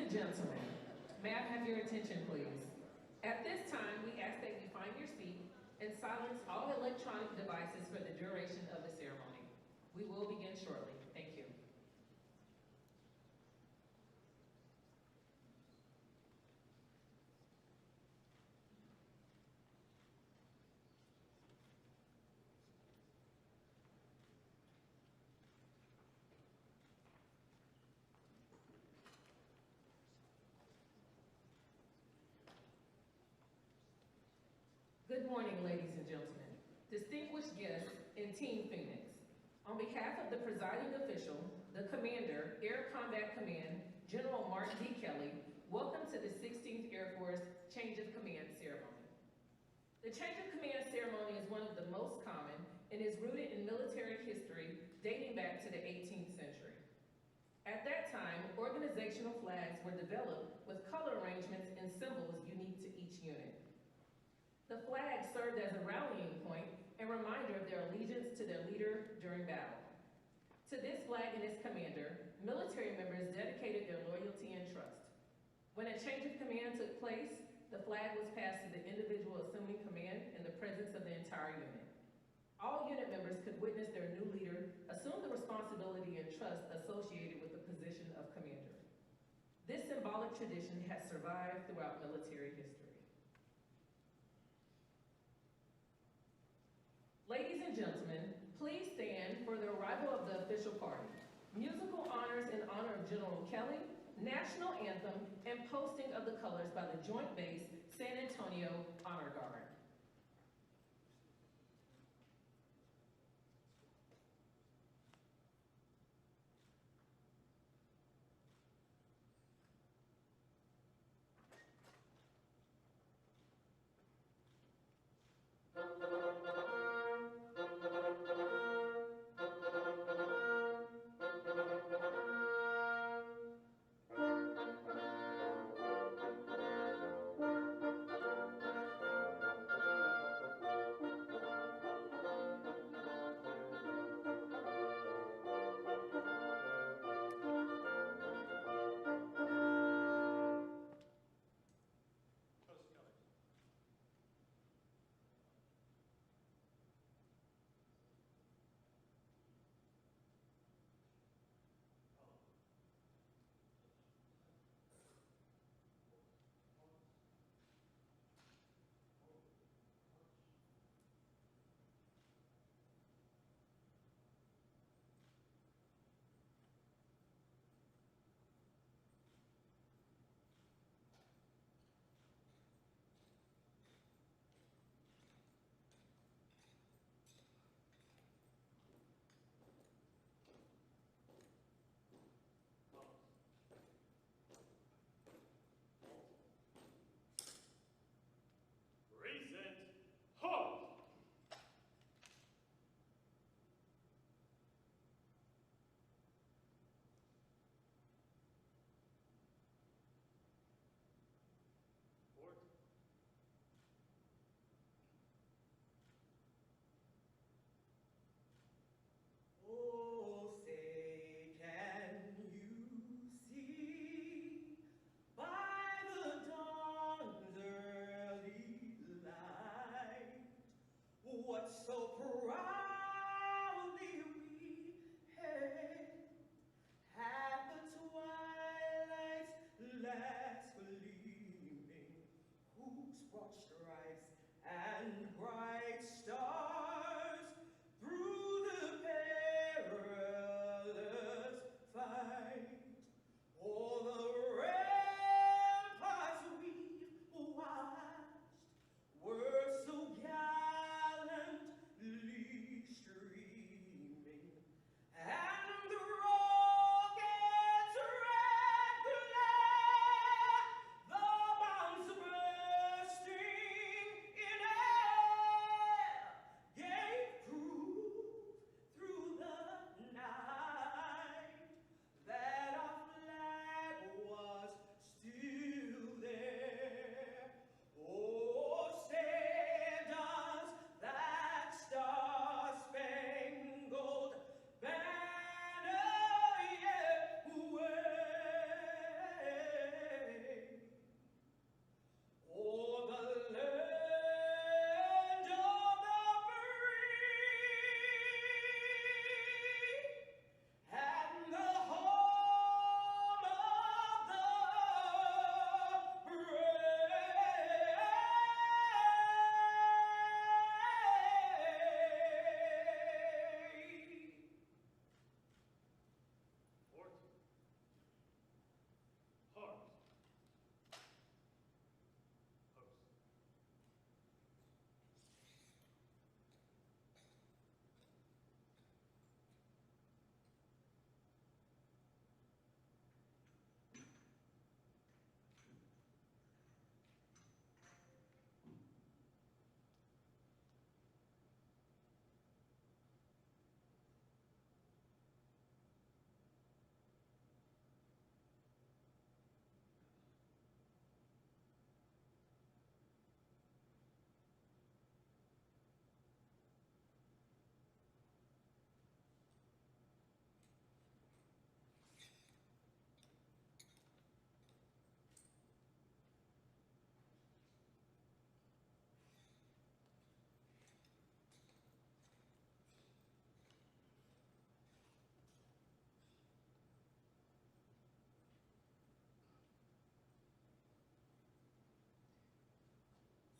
and gentlemen, may I have your attention, please? At this time, we ask that you find your seat and silence all electronic devices for the duration of the ceremony. We will begin shortly. Thank you. Good morning, ladies and gentlemen, distinguished guests, and Team Phoenix. On behalf of the presiding official, the Commander, Air Combat Command, General Mark D. Kelly, welcome to the 16th Air Force Change of Command ceremony. The Change of Command ceremony is one of the most common and is rooted in military history dating back to the 18th century. At that time, organizational flags were developed with color arrangements and symbols unique to each unit. The flag served as a rallying point and reminder of their allegiance to their leader during battle. To this flag and its commander, military members dedicated their loyalty and trust. When a change of command took place, the flag was passed to the individual assuming command in the presence of the entire unit. All unit members could witness their new leader assume the responsibility and trust associated with the position of commander. This symbolic tradition has survived throughout military history. Ladies and gentlemen, please stand for the arrival of the official party. Musical honors in honor of General Kelly, national anthem, and posting of the colors by the Joint Base San Antonio Honor Guard.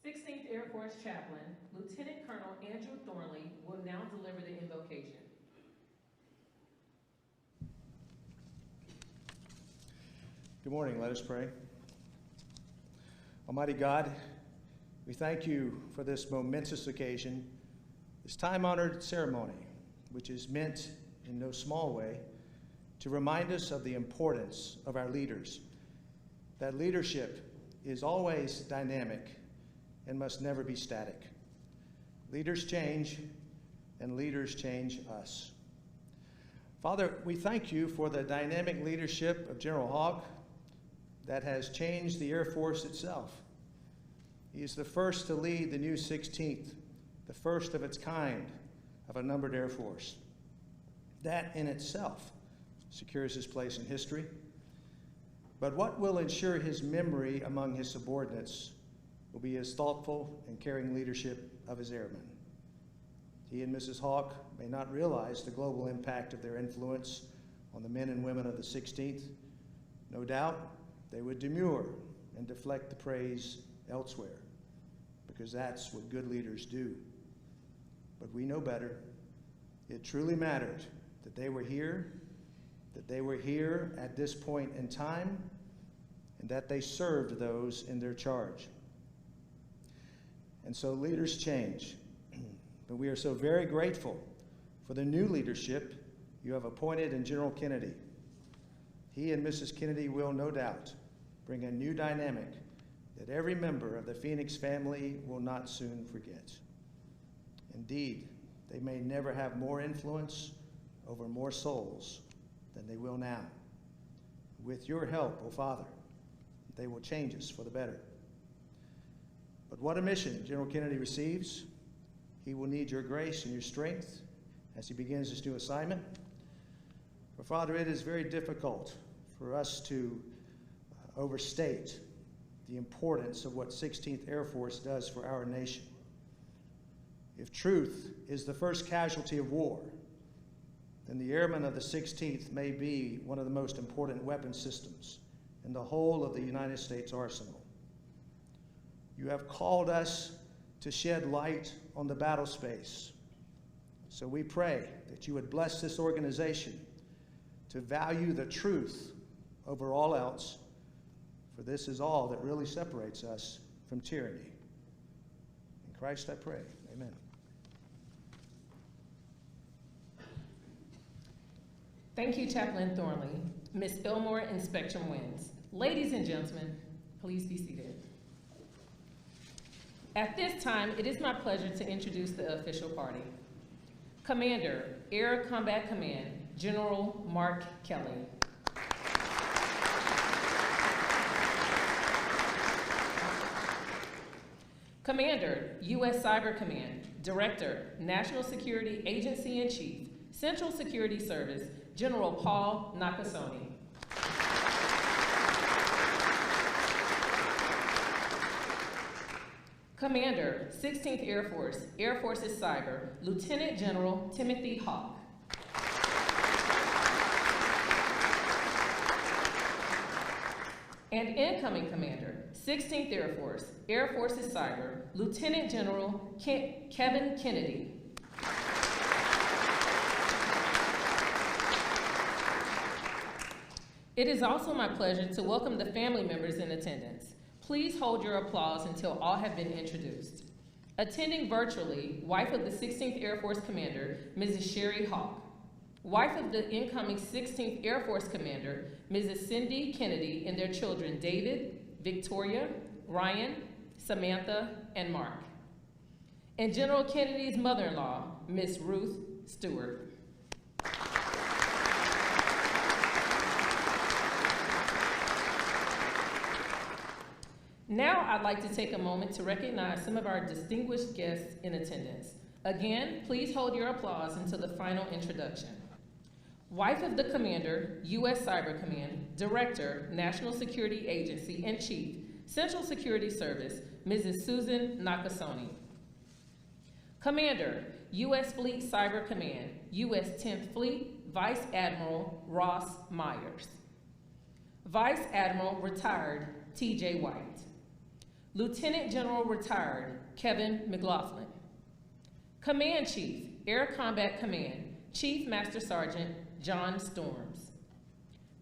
16th Air Force Chaplain, Lieutenant Colonel Andrew Thornley, will now deliver the invocation. Good morning, let us pray. Almighty God, we thank you for this momentous occasion, this time-honored ceremony, which is meant in no small way to remind us of the importance of our leaders, that leadership is always dynamic and must never be static. Leaders change, and leaders change us. Father, we thank you for the dynamic leadership of General Haugh that has changed the Air Force itself. He is the first to lead the new 16th, the first of its kind of a numbered Air Force. That in itself secures his place in history. But what will ensure his memory among his subordinates will be his thoughtful and caring leadership of his airmen. He and Mrs. Haugh may not realize the global impact of their influence on the men and women of the 16th. No doubt, they would demur and deflect the praise elsewhere, because that's what good leaders do. But we know better. It truly mattered that they were here at this point in time, and that they served those in their charge. And so leaders change, but we are so very grateful for the new leadership you have appointed in General Kennedy. He and Mrs. Kennedy will no doubt bring a new dynamic that every member of the Phoenix family will not soon forget. Indeed, they may never have more influence over more souls than they will now. With your help, O Father, they will change us for the better. But what a mission General Kennedy receives. He will need your grace and your strength as he begins his new assignment. For Father, it is very difficult for us to overstate the importance of what 16th Air Force does for our nation. If truth is the first casualty of war, then the airmen of the 16th may be one of the most important weapon systems in the whole of the United States arsenal. You have called us to shed light on the battle space. So we pray that you would bless this organization to value the truth over all else, for this is all that really separates us from tyranny. In Christ I pray, amen. Thank you, Chaplain Thornley. Ms. Elmore and Spectrum wins. Ladies and gentlemen, please be seated. At this time, it is my pleasure to introduce the official party. Commander, Air Combat Command, General Mark Kelly. Commander, U.S. Cyber Command, Director, National Security Agency in Chief, Central Security Service, General Paul Nakasone. Commander, 16th Air Force's Cyber, Lieutenant General Timothy Haugh. And incoming Commander, 16th Air Force's Cyber, Lieutenant General Kevin Kennedy. It is also my pleasure to welcome the family members in attendance. Please hold your applause until all have been introduced. Attending virtually, wife of the 16th Air Force Commander, Mrs. Sherry Haugh. Wife of the incoming 16th Air Force Commander, Mrs. Cindy Kennedy, and their children David, Victoria, Ryan, Samantha, and Mark. And General Kennedy's mother-in-law, Miss Ruth Stewart. Now I'd like to take a moment to recognize some of our distinguished guests in attendance. Again, please hold your applause until the final introduction. Wife of the Commander, U.S. Cyber Command, Director, National Security Agency, and Chief, Central Security Service, Mrs. Susan Nakasone. Commander, U.S. Fleet Cyber Command, U.S. 10th Fleet, Vice Admiral Ross Myers. Vice Admiral Retired T.J. White. Lieutenant General Retired Kevin McLaughlin. Command Chief, Air Combat Command, Chief Master Sergeant John Storms.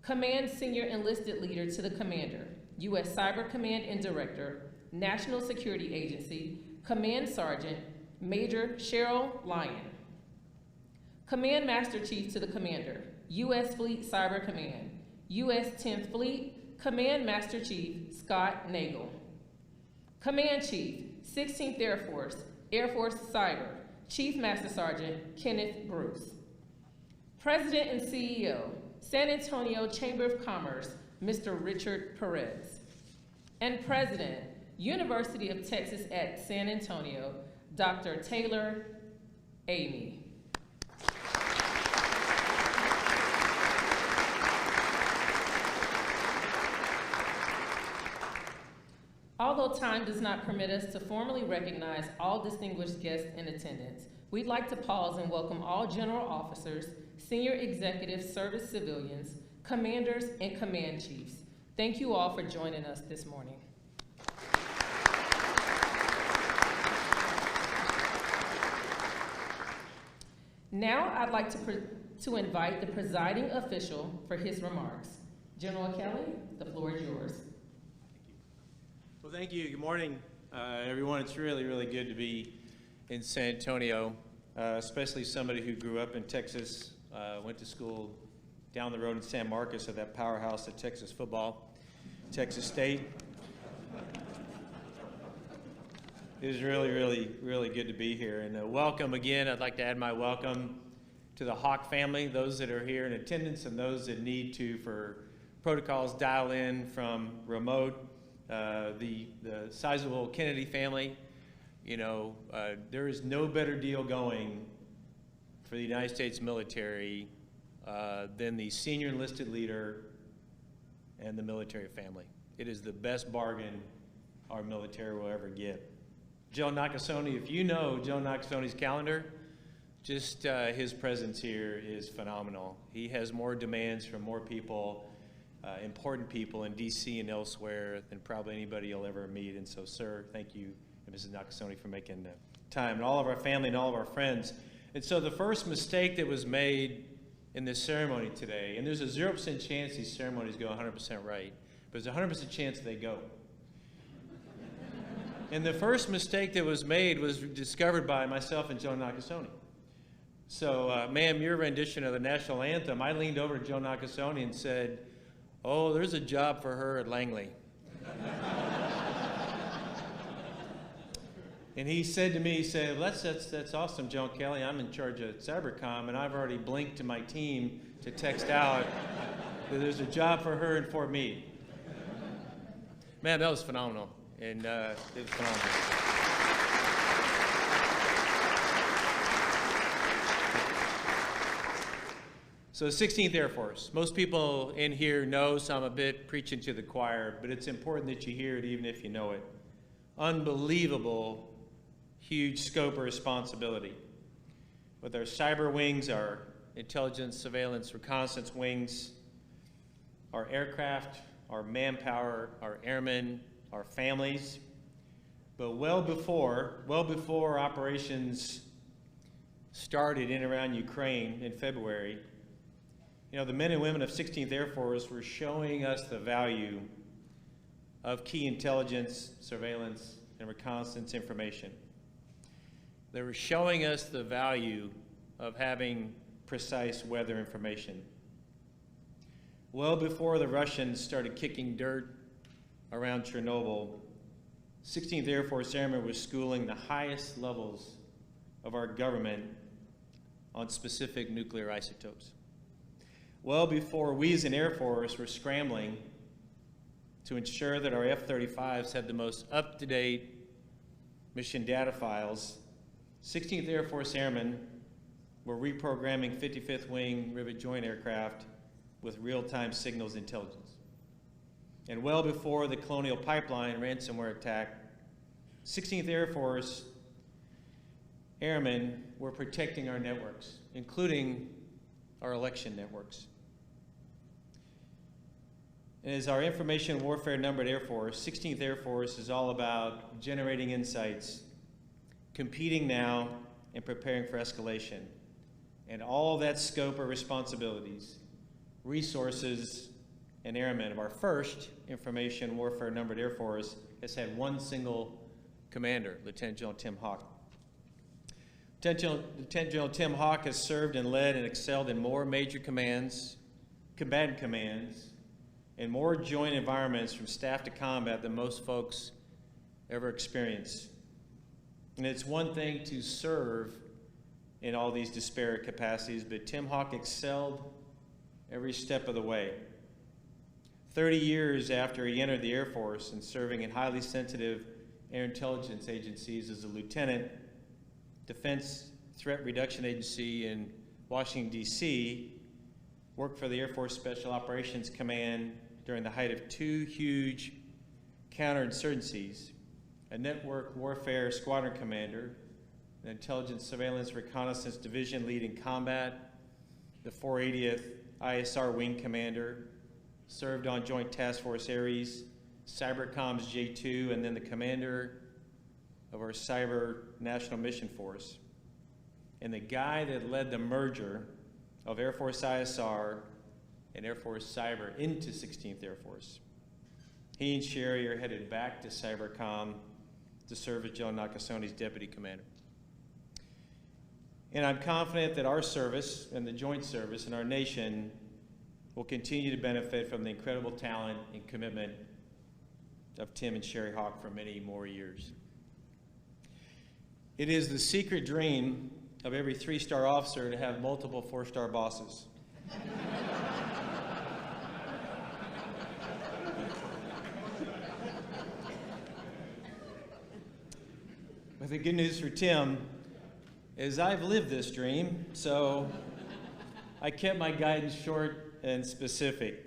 Command Senior Enlisted Leader to the Commander, U.S. Cyber Command and Director, National Security Agency, Command Sergeant Major Cheryl Lyon. Command Master Chief to the Commander, U.S. Fleet Cyber Command, U.S. 10th Fleet, Command Master Chief Scott Nagel. Command Chief, 16th Air Force Cyber, Chief Master Sergeant Kenneth Bruce. President and CEO, San Antonio Chamber of Commerce, Mr. Richard Perez. And President, University of Texas at San Antonio, Dr. Taylor Amy. Although time does not permit us to formally recognize all distinguished guests in attendance, we'd like to pause and welcome all general officers, senior executives, service civilians, commanders, and command chiefs. Thank you all for joining us this morning. Now I'd like to invite the presiding official for his remarks. General Kelly, the floor is yours. Well, thank you. Good morning, everyone. It's really, really good to be in San Antonio, especially somebody who grew up in Texas, went to school down the road in San Marcos at that powerhouse of Texas football, Texas State. It is really, really, really good to be here. And welcome again. I'd like to add my welcome to the Haugh family, those that are here in attendance and those that need to, for protocols, dial in from remote. The sizable Kennedy family, you know, there is no better deal going for the United States military than the senior enlisted leader and the military family. It is the best bargain our military will ever get. Joe Nakasone, if you know Joe Nakasoni's calendar, just his presence here is phenomenal. He has more demands from more people, important people in DC and elsewhere than probably anybody you'll ever meet. And so, sir, thank you, Mrs. Nakasone, for making the time, and all of our family and all of our friends. And so the first mistake that was made in this ceremony today, and there's a 0% chance these ceremonies go 100% right, but there's a 100% chance they go. And the first mistake that was made was discovered by myself and Joe Nakasone. So, ma'am, your rendition of the national anthem, I leaned over to Joe Nakasone and said, "Oh, there's a job for her at Langley." And he said to me, he said, well, that's awesome, Joan Kelly. I'm in charge of Cybercom, and I've already blinked to my team to text out that there's a job for her in Fort Meade. Man, that was phenomenal, and it was phenomenal. So 16th Air Force. Most people in here know, so I'm a bit preaching to the choir, but it's important that you hear it even if you know it. Unbelievable, huge scope of responsibility. With our cyber wings, our intelligence, surveillance, reconnaissance wings, our aircraft, our manpower, our airmen, our families. But well before operations started in and around Ukraine in February, you know, the men and women of 16th Air Force were showing us the value of key intelligence, surveillance, and reconnaissance information. They were showing us the value of having precise weather information. Well before the Russians started kicking dirt around Chernobyl, 16th Air Force Airmen were schooling the highest levels of our government on specific nuclear isotopes. Well before we as an Air Force were scrambling to ensure that our F-35s had the most up-to-date mission data files, 16th Air Force Airmen were reprogramming 55th Wing Rivet Joint aircraft with real-time signals intelligence. And well before the Colonial Pipeline ransomware attack, 16th Air Force Airmen were protecting our networks, including our election networks. And as our information warfare numbered Air Force, 16th Air Force is all about generating insights, competing now, and preparing for escalation. And all that scope of responsibilities, resources, and airmen of our first information warfare numbered Air Force has had one single commander, Lieutenant General Tim Haugh. Lieutenant General Tim Haugh has served and led and excelled in more major commands, combatant commands, and more joint environments from staff to combat than most folks ever experience. And it's one thing to serve in all these disparate capacities, but Tim Haugh excelled every step of the way. 30 years after he entered the Air Force and serving in highly sensitive air intelligence agencies as a lieutenant, Defense Threat Reduction Agency in Washington, D.C., worked for the Air Force Special Operations Command during the height of two huge counterinsurgencies, a network warfare squadron commander, an intelligence surveillance reconnaissance division lead in combat, the 480th Isr Wing commander, served on Joint Task Force Ares, Cybercom's J2, and then the commander of our Cyber National Mission Force, and the guy that led the merger of Air Force ISR and Air Force Cyber into 16th Air Force. He and Sherry are headed back to Cybercom to serve as Joe Nakasoni's deputy commander. And I'm confident that our service and the joint service and our nation will continue to benefit from the incredible talent and commitment of Tim and Sherry Haugh for many more years. It is the secret dream of every 3-star officer to have multiple 4-star bosses. But the good news for Tim is I've lived this dream, so I kept my guidance short and specific.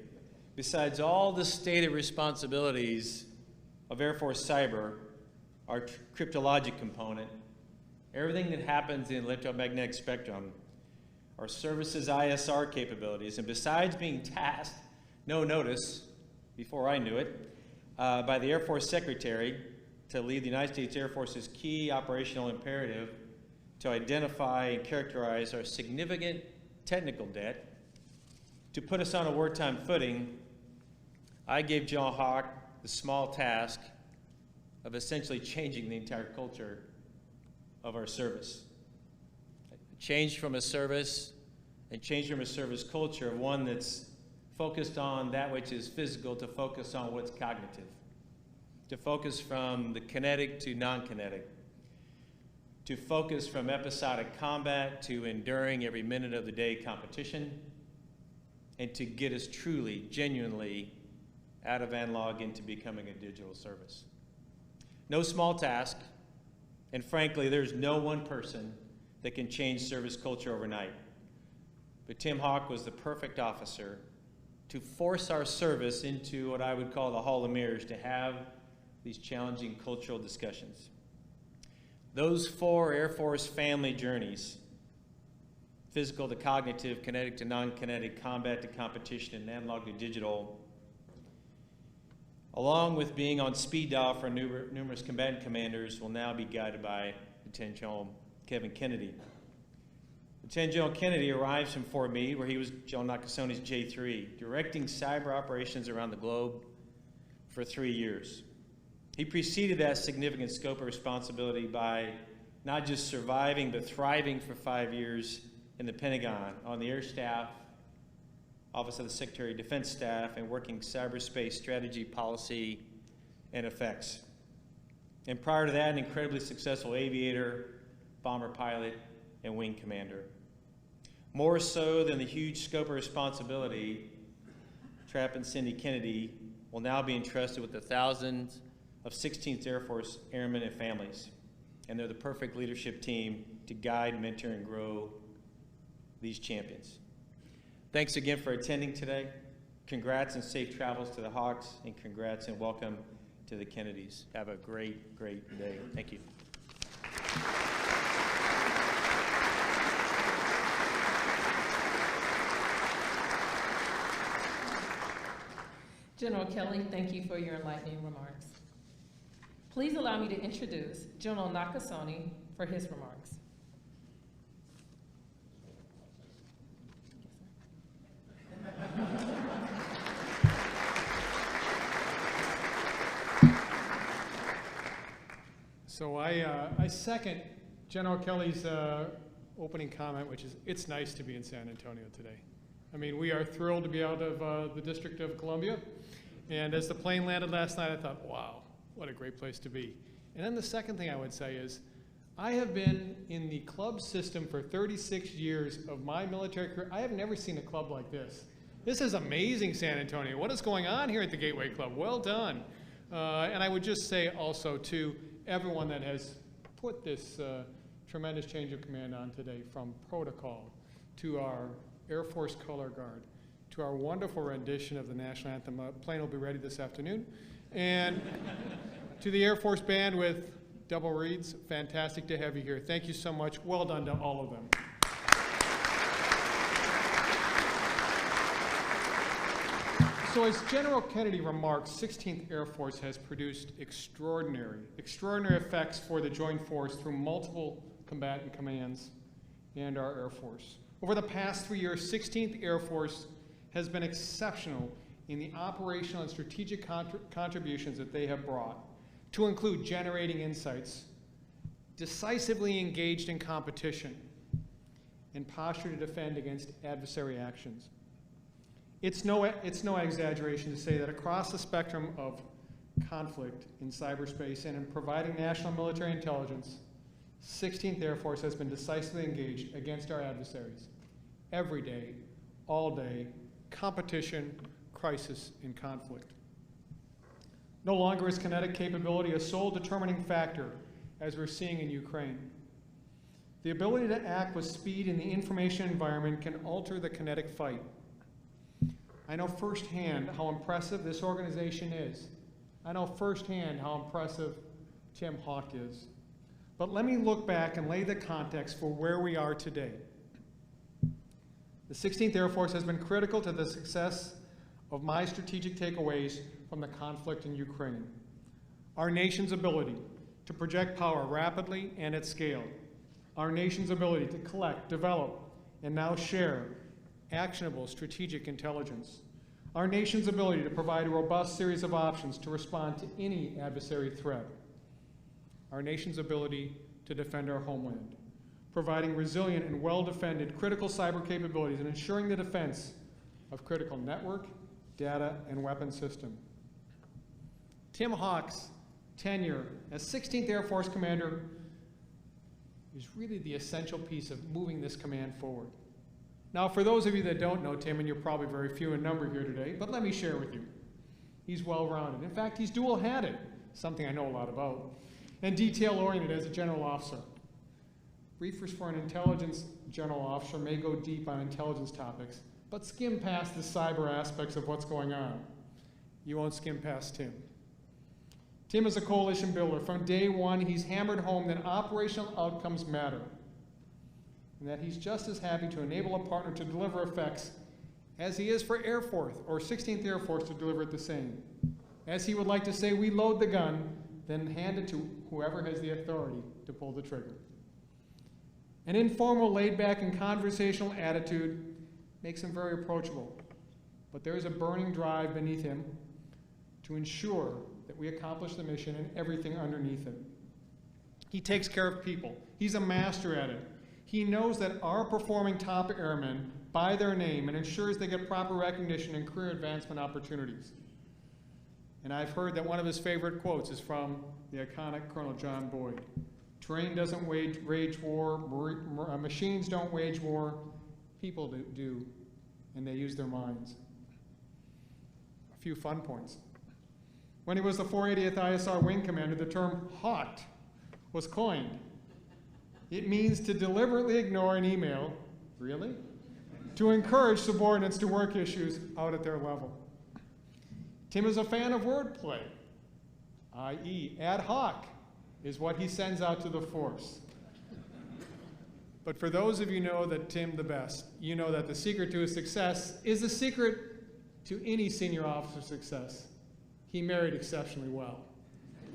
Besides all the stated responsibilities of Air Force Cyber, our cryptologic component, everything that happens in the electromagnetic spectrum, our services ISR capabilities, and besides being tasked, no notice, before I knew it, by the Air Force Secretary to lead the United States Air Force's key operational imperative to identify and characterize our significant technical debt, to put us on a wartime footing, I gave General Haugh the small task of essentially changing the entire culture of our service. Change from a service culture of one that's focused on that which is physical to focus on what's cognitive, to focus from the kinetic to non-kinetic, to focus from episodic combat to enduring every minute of the day competition, and to get us truly, genuinely out of analog into becoming a digital service. No small task, and frankly, there's no one person that can change service culture overnight. But Tim Haugh was the perfect officer to force our service into what I would call the Hall of Mirrors, to have these challenging cultural discussions. Those 4 Air Force family journeys, physical to cognitive, kinetic to non-kinetic, combat to competition, and analog to digital, along with being on speed dial for numerous combatant commanders, will now be guided by Lieutenant General Kevin Kennedy. Lieutenant General Kennedy arrives from Fort Meade, where he was General Nakasoni's J3, directing cyber operations around the globe for 3 years. He preceded that significant scope of responsibility by not just surviving, but thriving for 5 years in the Pentagon on the Air Staff, Office of the Secretary of Defense Staff, and working cyberspace strategy, policy, and effects. And prior to that, an incredibly successful aviator, bomber pilot, and wing commander. More so than the huge scope of responsibility, Trap and Cindy Kennedy will now be entrusted with the thousands of 16th Air Force airmen and families. And they're the perfect leadership team to guide, mentor, and grow these champions. Thanks again for attending today. Congrats and safe travels to the Hawks, and congrats and welcome to the Kennedys. Have a great, great day. Thank you. General Kelly, thank you for your enlightening remarks. Please allow me to introduce General Nakasone for his remarks. So I second General Kelly's opening comment, which is it's nice to be in San Antonio today. I mean, we are thrilled to be out of the District of Columbia. And as the plane landed last night, I thought, wow, what a great place to be. And then the second thing I would say is, I have been in the club system for 36 years of my military career. I have never seen a club like this. This is amazing, San Antonio. What is going on here at the Gateway Club? Well done. And I would just say also to everyone that has put this tremendous change of command on today, from protocol to our Air Force Color Guard, to our wonderful rendition of the National Anthem. Plane will be ready this afternoon. And to the Air Force Band with double reeds, fantastic to have you here. Thank you so much. Well done to all of them. So as General Kennedy remarked, 16th Air Force has produced extraordinary effects for the Joint Force through multiple combatant commands and our Air Force. Over the past 3 years, 16th Air Force has been exceptional in the operational and strategic contributions that they have brought, to include generating insights, decisively engaged in competition, and posture to defend against adversary actions. It's no exaggeration to say that across the spectrum of conflict in cyberspace and in providing national military intelligence, 16th Air Force has been decisively engaged against our adversaries every day, all day, competition, crisis, and conflict. No longer is kinetic capability a sole determining factor, as we're seeing in Ukraine. The ability to act with speed in the information environment can alter the kinetic fight. I know firsthand how impressive this organization is. I know firsthand how impressive Tim Haugh is. But let me look back and lay the context for where we are today. The 16th Air Force has been critical to the success of my strategic takeaways from the conflict in Ukraine. Our nation's ability to project power rapidly and at scale. Our nation's ability to collect, develop, and now share actionable strategic intelligence. Our nation's ability to provide a robust series of options to respond to any adversary threat. Our nation's ability to defend our homeland, providing resilient and well-defended critical cyber capabilities and ensuring the defense of critical network, data, and weapon system. Tim Haugh's tenure as 16th Air Force Commander is really the essential piece of moving this command forward. Now, for those of you that don't know Tim, and you're probably very few in number here today, but let me share with you. He's well-rounded. In fact, he's dual-hatted, something I know a lot about, and detail-oriented as a general officer. Briefers for an intelligence general officer may go deep on intelligence topics, but skim past the cyber aspects of what's going on. You won't skim past Tim. Tim is a coalition builder. From day one, he's hammered home that operational outcomes matter, and that he's just as happy to enable a partner to deliver effects as he is for Air Force or 16th Air Force to deliver it the same. As he would like to say, we load the gun, then hand it to whoever has the authority to pull the trigger. An informal, laid-back, and conversational attitude makes him very approachable, but there is a burning drive beneath him to ensure that we accomplish the mission and everything underneath it. He takes care of people. He's a master at it. He knows that our performing top airmen by their name and ensures they get proper recognition and career advancement opportunities. And I've heard that one of his favorite quotes is from the iconic Colonel John Boyd. Terrain doesn't wage war, machines don't wage war, people do, and they use their minds. A few fun points. When he was the 480th Isr Wing commander, the term hot was coined. It means to deliberately ignore an email, really? To encourage subordinates to work issues out at their level. Tim is a fan of wordplay, i.e. ad hoc is what he sends out to the force. But for those of you who know that Tim the best, you know that the secret to his success is the secret to any senior officer success. He married exceptionally well.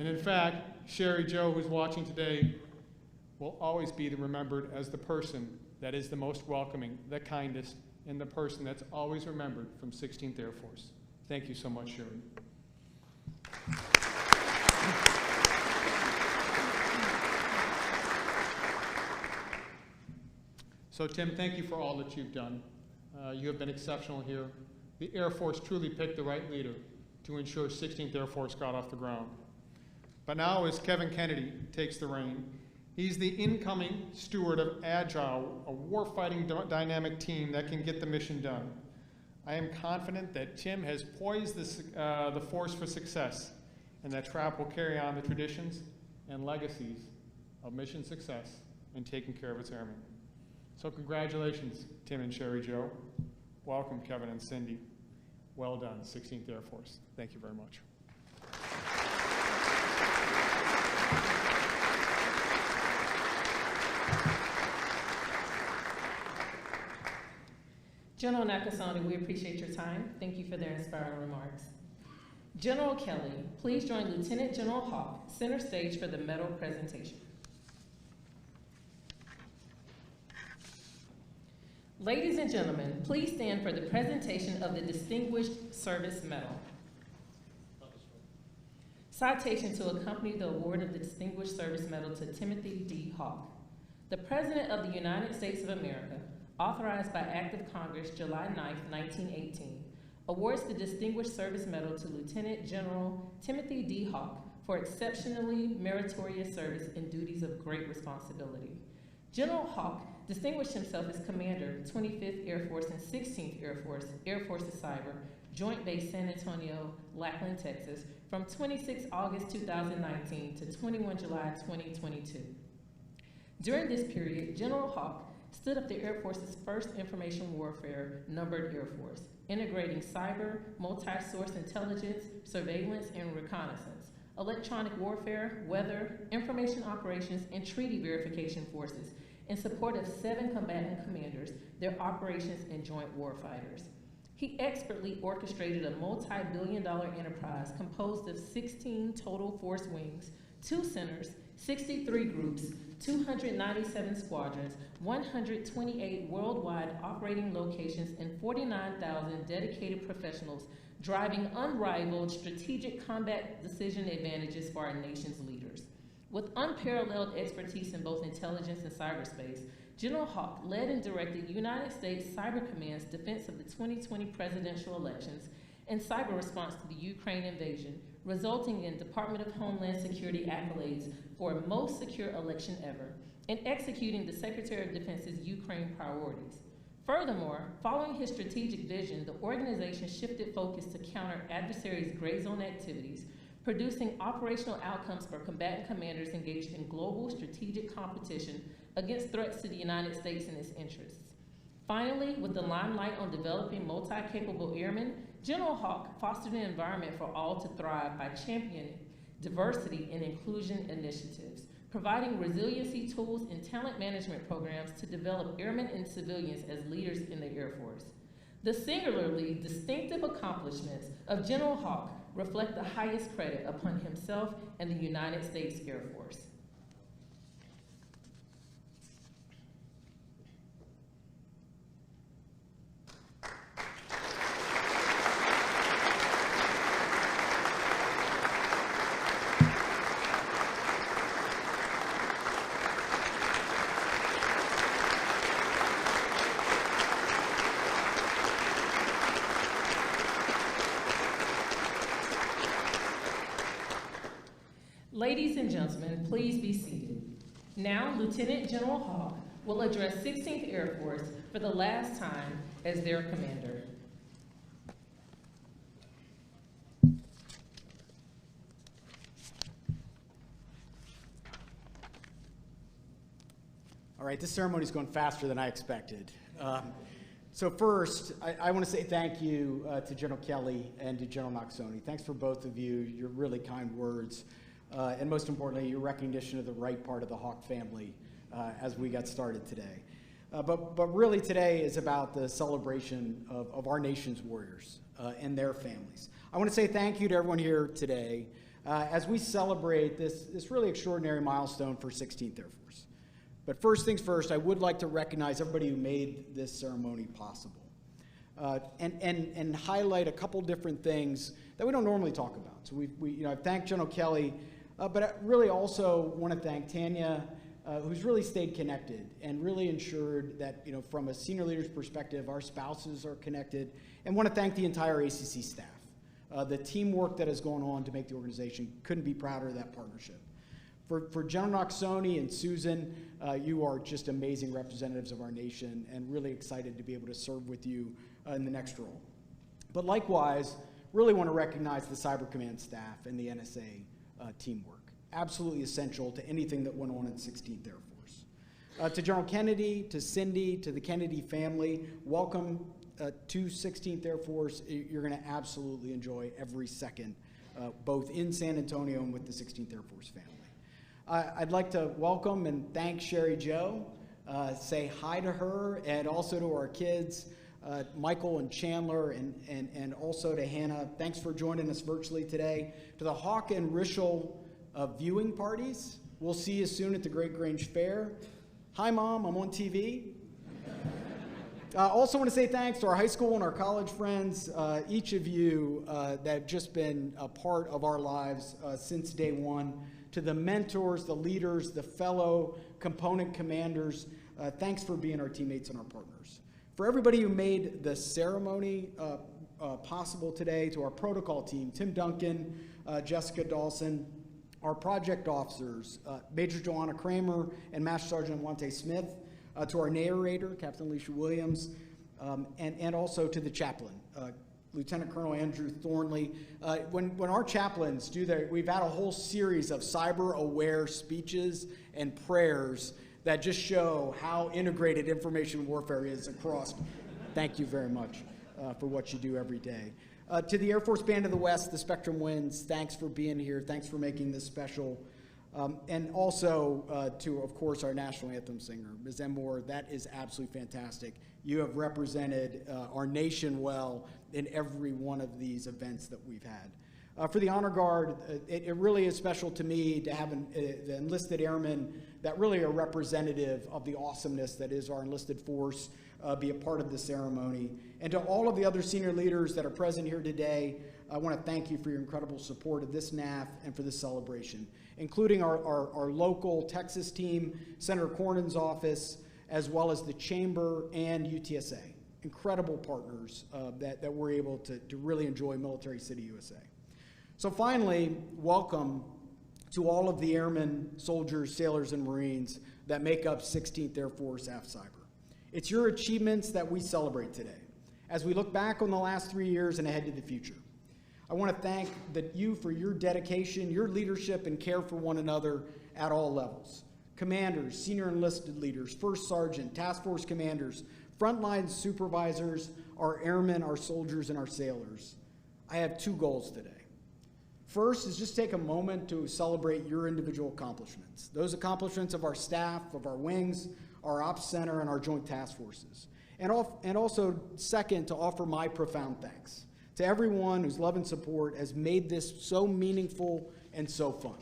And in fact, Sherry Joe, who's watching today, will always be remembered as the person that is the most welcoming, the kindest, and the person that's always remembered from 16th Air Force. Thank you so much, Sherry. So Tim, thank you for all that you've done. You have been exceptional here. The Air Force truly picked the right leader to ensure 16th Air Force got off the ground. But now as Kevin Kennedy takes the reign, he's the incoming steward of Agile, a war-fighting dynamic team that can get the mission done. I am confident that Tim has poised the force for success, and that TRAP will carry on the traditions and legacies of mission success and taking care of its airmen. So congratulations, Tim and Sherry Joe. Welcome, Kevin and Cindy. Well done, 16th Air Force. Thank you very much. General Nakasone, we appreciate your time. Thank you for their inspiring remarks. General Kelly, please join Lieutenant General Haugh center stage for the medal presentation. Ladies and gentlemen, please stand for the presentation of the Distinguished Service Medal. Citation to accompany the award of the Distinguished Service Medal to Timothy D. Haugh. The President of the United States of America, authorized by Act of Congress July 9, 1918, awards the Distinguished Service Medal to Lieutenant General Timothy D. Haugh for exceptionally meritorious service and duties of great responsibility. General Haugh distinguished himself as Commander, 25th Air Force and 16th Air Force's Cyber, Joint Base San Antonio, Lackland, Texas, from 26 August 2019 to 21 July 2022. During this period, General Haugh stood up the Air Force's first information warfare numbered Air Force, integrating cyber, multi-source intelligence, surveillance and reconnaissance, electronic warfare, weather, information operations, and treaty verification forces in support of 7 combatant commanders, their operations and joint warfighters. He expertly orchestrated a multi-billion-dollar enterprise composed of 16 total force wings, 2 centers, 63 groups, 297 squadrons, 128 worldwide operating locations, and 49,000 dedicated professionals driving unrivaled strategic combat decision advantages for our nation's leaders. With unparalleled expertise in both intelligence and cyberspace, General Haugh led and directed United States Cyber Command's defense of the 2020 presidential elections and cyber response to the Ukraine invasion, resulting in Department of Homeland Security accolades for a most secure election ever, and executing the Secretary of Defense's Ukraine priorities. Furthermore, following his strategic vision, the organization shifted focus to counter adversaries' gray zone activities, producing operational outcomes for combatant commanders engaged in global strategic competition against threats to the United States and its interests. Finally, with the limelight on developing multi-capable airmen, General Haugh fostered an environment for all to thrive by championing diversity and inclusion initiatives, providing resiliency tools and talent management programs to develop airmen and civilians as leaders in the Air Force. The singularly distinctive accomplishments of General Haugh reflect the highest credit upon himself and the United States Air Force. Ladies and gentlemen, please be seated. Now, Lieutenant General Haugh will address 16th Air Force for the last time as their commander. All right, this ceremony is going faster than I expected. So first, I want to say thank you to General Kelly and to General Nakasone. Thanks for both of you, your really kind words, and most importantly, your recognition of the right part of the Haugh family as we got started today. But really today is about the celebration of our nation's warriors and their families. I want to say thank you to everyone here today as we celebrate this really extraordinary milestone for 16th Air Force. But first things first, I would like to recognize everybody who made this ceremony possible and highlight a couple different things that we don't normally talk about. So I've thanked General Kelly, but I really also want to thank Tanya, who's really stayed connected and really ensured that, from a senior leader's perspective, our spouses are connected, and want to thank the entire ACC staff. The teamwork that has gone on to make the organization, couldn't be prouder of that partnership. For General Noxoni and Susan, you are just amazing representatives of our nation and really excited to be able to serve with you in the next role. But likewise, really want to recognize the Cyber Command staff and the NSA teamwork. Absolutely essential to anything that went on in 16th Air Force. To General Kennedy, to Cindy, to the Kennedy family, welcome to 16th Air Force. You're going to absolutely enjoy every second, both in San Antonio and with the 16th Air Force family. I'd like to welcome and thank Sherry Jo, say hi to her, and also to our kids, Michael and Chandler, and also to Hannah. Thanks for joining us virtually today. To the Haugh and Rishel viewing parties, we'll see you soon at the Great Grange Fair. Hi, Mom, I'm on TV. Also want to say thanks to our high school and our college friends, each of you that have just been a part of our lives since day one. To the mentors, the leaders, the fellow component commanders, thanks for being our teammates and our partners. For everybody who made the ceremony possible today, to our protocol team, Tim Duncan, Jessica Dawson, our project officers, Major Joanna Kramer and Master Sergeant Wante Smith, to our narrator, Captain Alicia Williams, and also to the chaplain, Lieutenant Colonel Andrew Thornley. When our chaplains do that, we've had a whole series of cyber-aware speeches and prayers that just show how integrated information warfare is across. Thank you very much for what you do every day. To the Air Force Band of the West, the Spectrum Winds, thanks for being here. Thanks for making this special. And also to, of course, our national anthem singer, Ms. Emmore. That is absolutely fantastic. You have represented our nation well in every one of these events that we've had. For the Honor Guard, it really is special to me to have the enlisted airmen that really are representative of the awesomeness that is our enlisted force be a part of the ceremony. And to all of the other senior leaders that are present here today, I want to thank you for your incredible support of this NAF and for this celebration, including our local Texas team, Senator Cornyn's office, as well as the Chamber and UTSA. Incredible partners that we're able to really enjoy Military City, USA. So finally, welcome to all of the airmen, soldiers, sailors, and Marines that make up 16th Air Force AFCYBR. It's your achievements that we celebrate today as we look back on the last 3 years and ahead to the future. I want to thank you for your dedication, your leadership, and care for one another at all levels. Commanders, senior enlisted leaders, first sergeant, task force commanders, frontline supervisors, our airmen, our soldiers, and our sailors. I have 2 goals today. First is just take a moment to celebrate your individual accomplishments. Those accomplishments of our staff, of our wings, our ops center, and our joint task forces. And also, second, to offer my profound thanks to everyone whose love and support has made this so meaningful and so fun.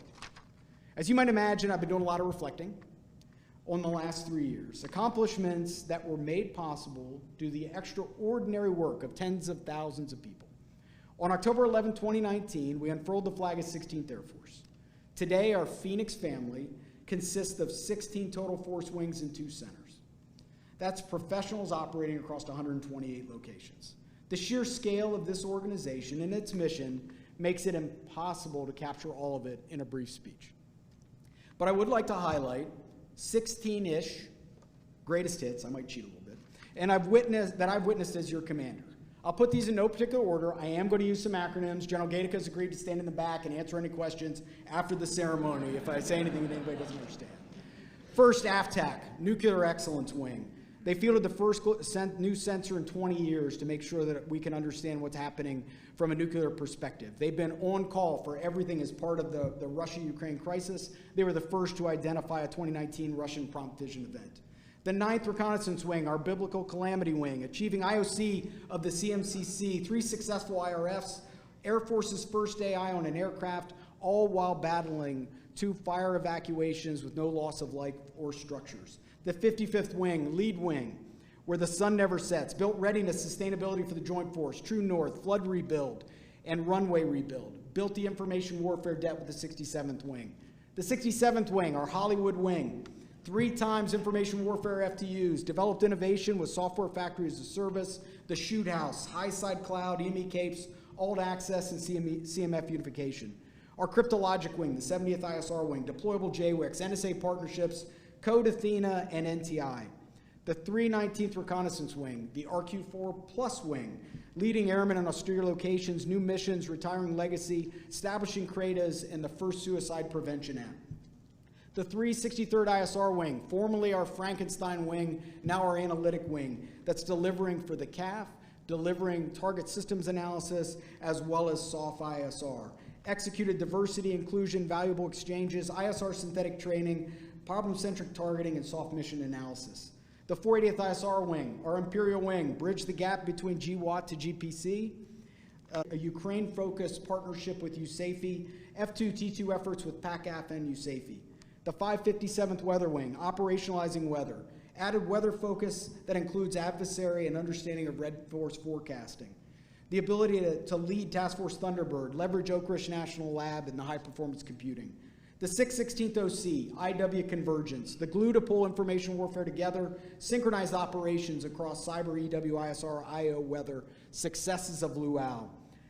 As you might imagine, I've been doing a lot of reflecting on the last 3 years. Accomplishments that were made possible due to the extraordinary work of tens of thousands of people. On October 11, 2019, we unfurled the flag of 16th Air Force. Today, our Phoenix family consists of 16 total force wings and 2 centers. That's professionals operating across 128 locations. The sheer scale of this organization and its mission makes it impossible to capture all of it in a brief speech. But I would like to highlight 16-ish greatest hits, I might cheat a little bit, and I've witnessed as your commander. I'll put these in no particular order. I am going to use some acronyms. General Gatica has agreed to stand in the back and answer any questions after the ceremony if I say anything that anybody doesn't understand. First, AFTAC, Nuclear Excellence Wing. They fielded the first new sensor in 20 years to make sure that we can understand what's happening from a nuclear perspective. They've been on call for everything as part of the Russia-Ukraine crisis. They were the first to identify a 2019 Russian prompt fission event. The 9th Reconnaissance Wing, our Biblical Calamity Wing, achieving IOC of the CMCC, 3 successful IRFs, Air Force's first AI on an aircraft, all while battling 2 fire evacuations with no loss of life or structures. The 55th Wing, Lead Wing, where the sun never sets, built readiness, sustainability for the Joint Force, True North, flood rebuild, and runway rebuild. Built the information warfare debt with the 67th Wing. The 67th Wing, our Hollywood Wing, 3 times information warfare FTUs, developed innovation with software factory as a service, the Shoot House, High Side Cloud, EME Capes, Alt Access, and CMF unification. Our Cryptologic Wing, the 70th ISR Wing, deployable JWICs, NSA partnerships, Code Athena, and NTI. The 319th Reconnaissance Wing, the RQ4 Plus Wing, leading airmen in austere locations, new missions, retiring legacy, establishing CRADAs, and the first suicide prevention app. The 363rd ISR Wing, formerly our Frankenstein Wing, now our Analytic Wing, that's delivering for the CAF, delivering target systems analysis, as well as SOF ISR. Executed diversity, inclusion, valuable exchanges, ISR synthetic training, problem-centric targeting, and soft mission analysis. The 480th ISR Wing, our Imperial Wing, bridged the gap between GWAT to GPC, a Ukraine-focused partnership with USAFE, F2T2 efforts with PACAF and USAFE. The 557th Weather Wing, operationalizing weather, added weather focus that includes adversary and understanding of Red Force forecasting. The ability to lead Task Force Thunderbird, leverage Oak Ridge National Lab and the high-performance computing. The 616th OC, IW convergence, the glue to pull information warfare together, synchronized operations across cyber, EW, ISR, IO, weather, successes of Luau.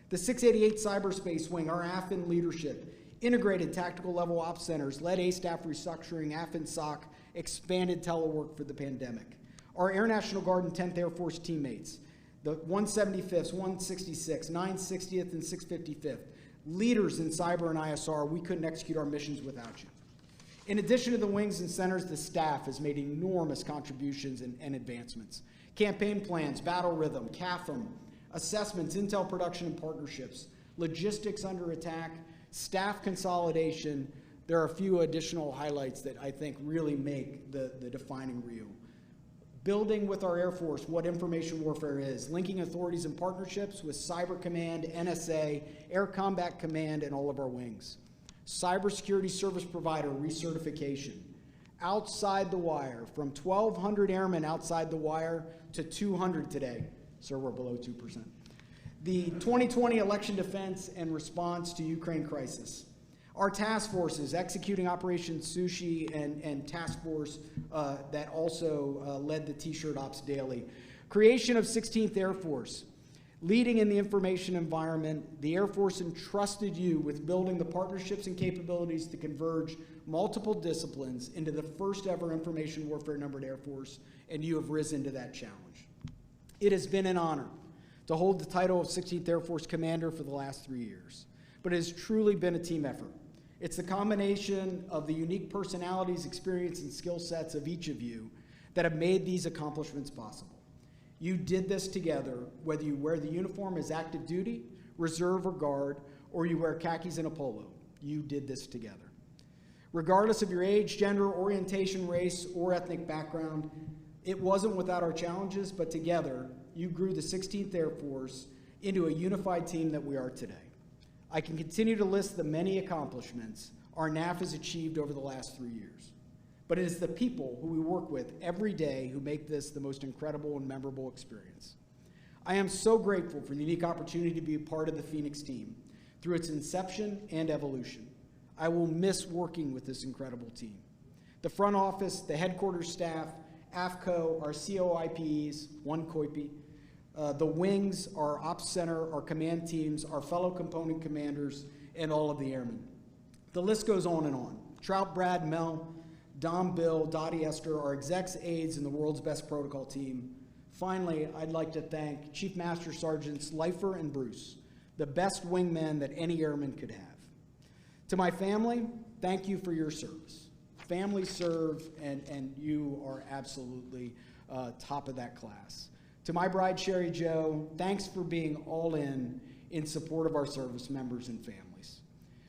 The 688 Cyberspace Wing, our AFIN leadership, integrated tactical level ops centers, led A-staff restructuring, AFIN SOC, expanded telework for the pandemic. Our Air National Guard and 10th Air Force teammates, the 175th, 166th, 960th, and 655th, leaders in cyber and ISR, we couldn't execute our missions without you. In addition to the wings and centers, the staff has made enormous contributions and advancements. Campaign plans, battle rhythm, CAFM, assessments, intel production and partnerships, logistics under attack, staff consolidation. There are a few additional highlights that I think really make the defining reel. Building with our Air Force what information warfare is, linking authorities and partnerships with Cyber Command, NSA, Air Combat Command, and all of our wings. Cybersecurity service provider recertification. Outside the wire, from 1,200 airmen outside the wire to 200 today. Sir, we're below 2%. The 2020 election defense and response to Ukraine crisis. Our task forces executing Operation Sushi and task force that also led the T-shirt ops daily. Creation of 16th Air Force. Leading in the information environment, the Air Force entrusted you with building the partnerships and capabilities to converge multiple disciplines into the first ever information warfare numbered Air Force, and you have risen to that challenge. It has been an honor to hold the title of 16th Air Force Commander for the last 3 years, but it has truly been a team effort. It's the combination of the unique personalities, experience, and skill sets of each of you that have made these accomplishments possible. You did this together, whether you wear the uniform as active duty, reserve, or guard, or you wear khakis and a polo. You did this together. Regardless of your age, gender, orientation, race, or ethnic background, it wasn't without our challenges, but together, you grew the 16th Air Force into a unified team that we are today. I can continue to list the many accomplishments our NAF has achieved over the last 3 years. But it is the people who we work with every day who make this the most incredible and memorable experience. I am so grateful for the unique opportunity to be a part of the Phoenix team through its inception and evolution. I will miss working with this incredible team. The front office, the headquarters staff, AFCO, our COIPEs, one COIPE, the wings, our ops center, our command teams, our fellow component commanders, and all of the airmen. The list goes on and on. Trout, Brad, Mel, Dom, Bill, Dottie, Esther, our execs, aides, and the world's best protocol team. Finally, I'd like to thank Chief Master Sergeants Leifer and Bruce, the best wingmen that any airman could have. To my family, thank you for your service. Families serve, and you are absolutely top of that class. To my bride, Sherry Jo, thanks for being all in support of our service members and families.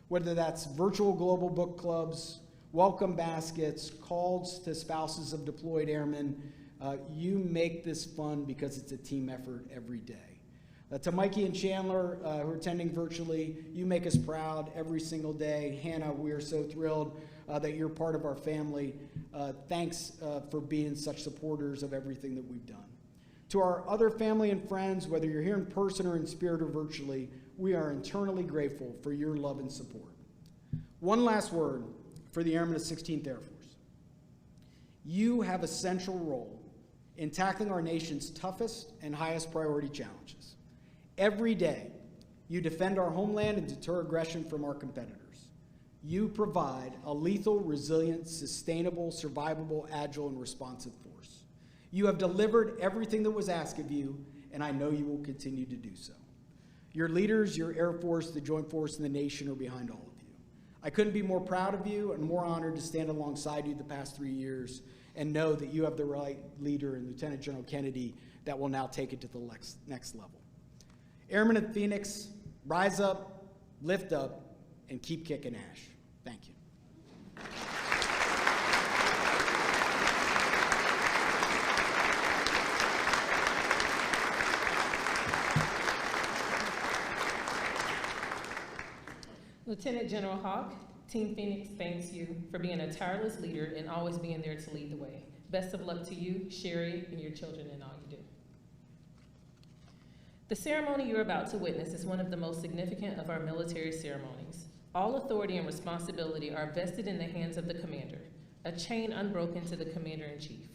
Whether that's virtual global book clubs, welcome baskets, calls to spouses of deployed airmen. You make this fun because it's a team effort every day. To Mikey and Chandler, who are attending virtually, you make us proud every single day. Hannah, we are so thrilled that you're part of our family. Thanks for being such supporters of everything that we've done. To our other family and friends, whether you're here in person or in spirit or virtually, we are eternally grateful for your love and support. One last word for the Airmen of 16th Air Force. You have a central role in tackling our nation's toughest and highest priority challenges. Every day, you defend our homeland and deter aggression from our competitors. You provide a lethal, resilient, sustainable, survivable, agile, and responsive force. You have delivered everything that was asked of you, and I know you will continue to do so. Your leaders, your Air Force, the Joint Force, and the nation are behind all of you. I couldn't be more proud of you and more honored to stand alongside you the past 3 years and know that you have the right leader in Lieutenant General Kennedy that will now take it to the next level. Airmen of Phoenix, rise up, lift up, and keep kicking ash. Thank you. Lieutenant General Haugh, Team Phoenix thanks you for being a tireless leader and always being there to lead the way. Best of luck to you, Sherry, and your children in all you do. The ceremony you're about to witness is one of the most significant of our military ceremonies. All authority and responsibility are vested in the hands of the commander, a chain unbroken to the commander-in-chief.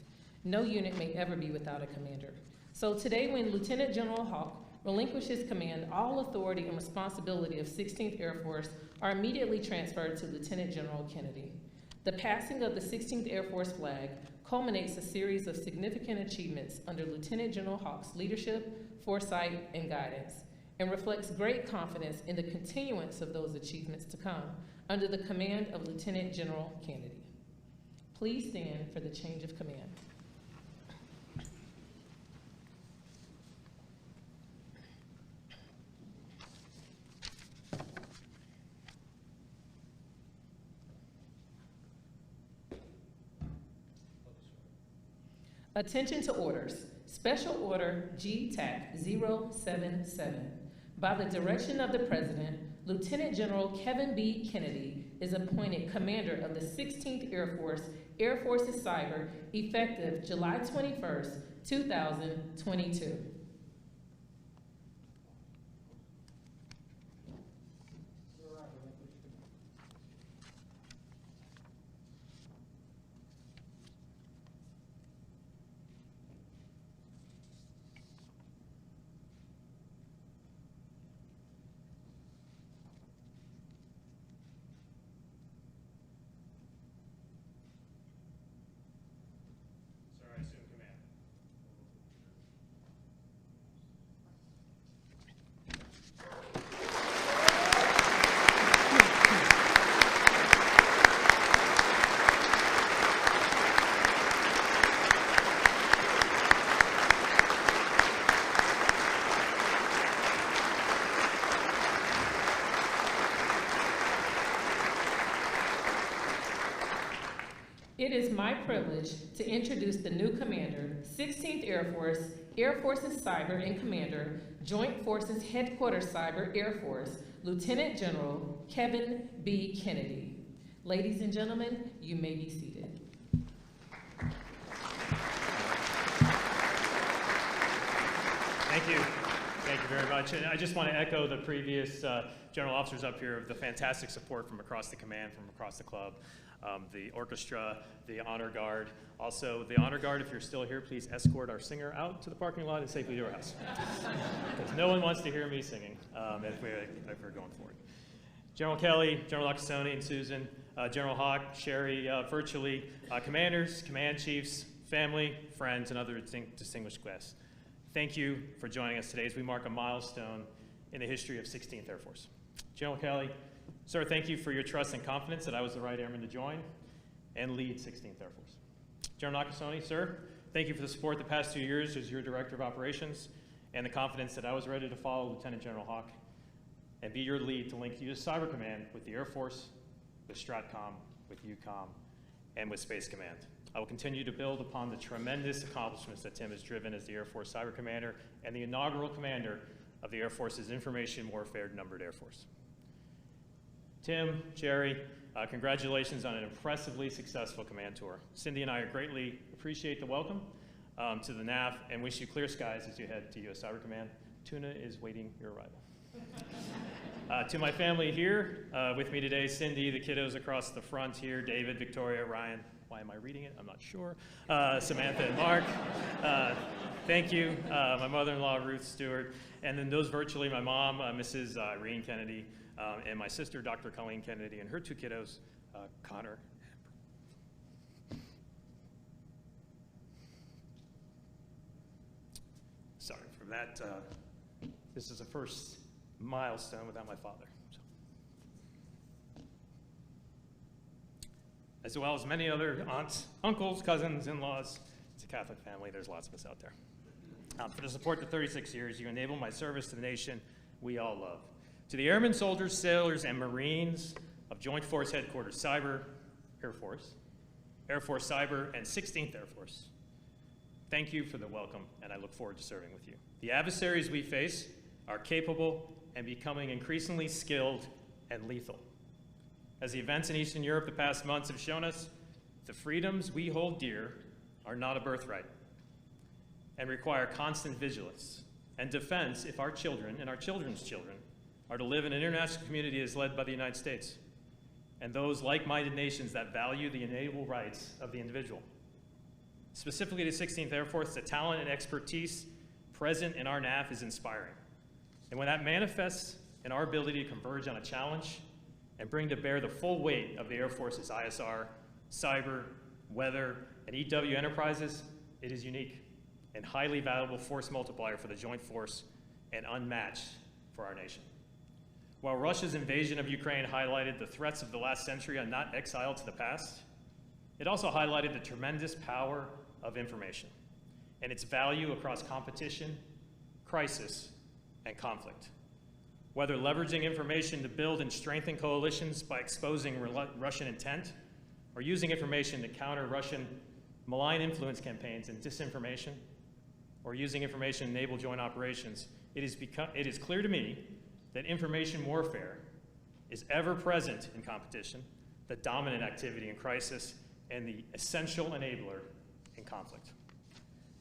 No unit may ever be without a commander. So today, when Lieutenant General Haugh relinquishes command, all authority and responsibility of 16th Air Force are immediately transferred to Lieutenant General Kennedy. The passing of the 16th Air Force flag culminates a series of significant achievements under Lieutenant General Haugh's leadership, foresight, and guidance, and reflects great confidence in the continuance of those achievements to come under the command of Lieutenant General Kennedy. Please stand for the change of command. Attention to orders. Special Order GTAC 077. By the direction of the President, Lieutenant General Kevin B. Kennedy is appointed Commander of the 16th Air Force, Air Forces Cyber, effective July 21st, 2022. It is my privilege to introduce the new commander, 16th Air Force, Air Forces Cyber and Commander, Joint Forces Headquarters Cyber Air Force, Lieutenant General Kevin B. Kennedy. Ladies and gentlemen, you may be seated. Thank you. Thank you very much. And I just want to echo the previous general officers up here of the fantastic support from across the command, from across the club. The orchestra, the honor guard. Also, the honor guard, if you're still here, please escort our singer out to the parking lot and safely to our house. Because no one wants to hear me singing if we're going forward. General Kelly, General Nakasone, and Susan, General Haugh, Sherry, virtually, commanders, command chiefs, family, friends, and other distinguished guests. Thank you for joining us today as we mark a milestone in the history of 16th Air Force. General Kelly, sir, thank you for your trust and confidence that I was the right airman to join and lead 16th Air Force. General Nakasone, sir, thank you for the support the past 2 years as your Director of Operations and the confidence that I was ready to follow Lieutenant General Haugh and be your lead to link you to Cyber Command with the Air Force, with STRATCOM, with UCOM, and with Space Command. I will continue to build upon the tremendous accomplishments that Tim has driven as the Air Force Cyber Commander and the inaugural commander of the Air Force's Information Warfare Numbered Air Force. Tim, Jerry, congratulations on an impressively successful command tour. Cindy and I greatly appreciate the welcome to the NAF and wish you clear skies as you head to U.S. Cyber Command. Tuna is waiting your arrival. To my family here with me today, Cindy, the kiddos across the front here, David, Victoria, Ryan. Why am I reading it? I'm not sure. Samantha and Mark. Thank you. My mother-in-law, Ruth Stewart. And then those virtually, my mom, Mrs. Irene Kennedy, and my sister, Dr. Colleen Kennedy, and her two kiddos, Connor. Sorry for that. This is the first milestone without my father. So. As well as many other aunts, uncles, cousins, in-laws. It's a Catholic family. There's lots of us out there. For the support for 36 years, you enable my service to the nation we all love. To the airmen, soldiers, sailors, and Marines of Joint Force Headquarters Cyber, Air Force Cyber, and 16th Air Force, thank you for the welcome, and I look forward to serving with you. The adversaries we face are capable and becoming increasingly skilled and lethal. As the events in Eastern Europe the past months have shown us, the freedoms we hold dear are not a birthright and require constant vigilance and defense if our children and our children's children are to live in an international community as led by the United States and those like-minded nations that value the inalienable rights of the individual. Specifically to 16th Air Force, the talent and expertise present in our NAF is inspiring. And when that manifests in our ability to converge on a challenge and bring to bear the full weight of the Air Force's ISR, cyber, weather, and EW enterprises, it is unique and highly valuable force multiplier for the joint force and unmatched for our nation. While Russia's invasion of Ukraine highlighted the threats of the last century and not exiled to the past, it also highlighted the tremendous power of information and its value across competition, crisis, and conflict. Whether leveraging information to build and strengthen coalitions by exposing Russian intent, or using information to counter Russian malign influence campaigns and disinformation, or using information to enable joint operations, it is clear to me that information warfare is ever present in competition, the dominant activity in crisis, and the essential enabler in conflict.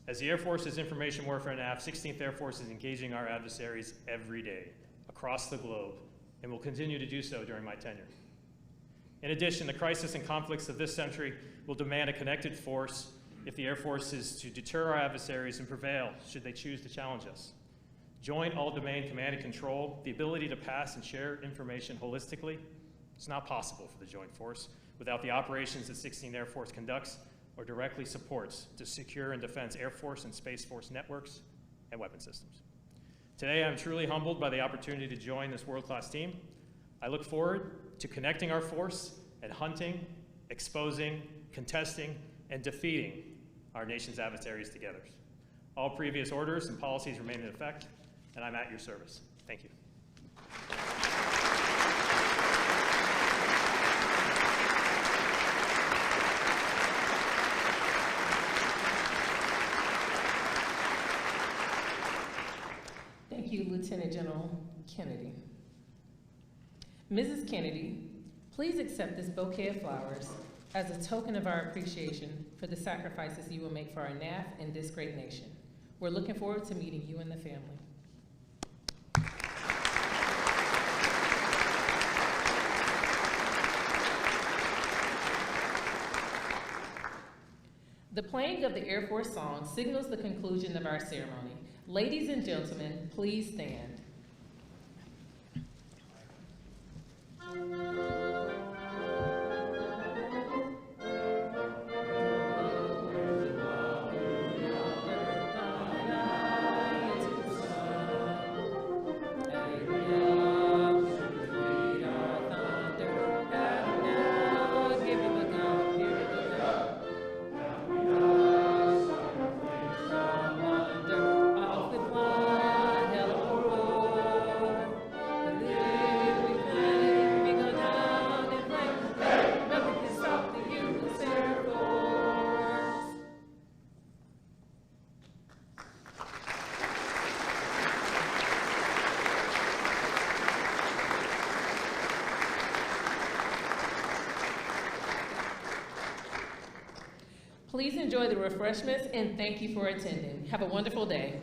As the Air Force's Information Warfare NAF, 16th Air Force is engaging our adversaries every day across the globe and will continue to do so during my tenure. In addition, the crisis and conflicts of this century will demand a connected force if the Air Force is to deter our adversaries and prevail should they choose to challenge us. Joint all-domain command and control, the ability to pass and share information holistically, is not possible for the joint force without the operations that 16th Air Force conducts or directly supports to secure and defend Air Force and Space Force networks and weapon systems. Today, I'm truly humbled by the opportunity to join this world-class team. I look forward to connecting our force and hunting, exposing, contesting, and defeating our nation's adversaries together. All previous orders and policies remain in effect, and I'm at your service. Thank you. Thank you, Lieutenant General Kennedy. Mrs. Kennedy, please accept this bouquet of flowers as a token of our appreciation for the sacrifices you will make for our NAF and this great nation. We're looking forward to meeting you and the family. The playing of the Air Force song signals the conclusion of our ceremony. Ladies and gentlemen, please stand. Off with one hell of a roll. Please enjoy the refreshments and thank you for attending. Have a wonderful day.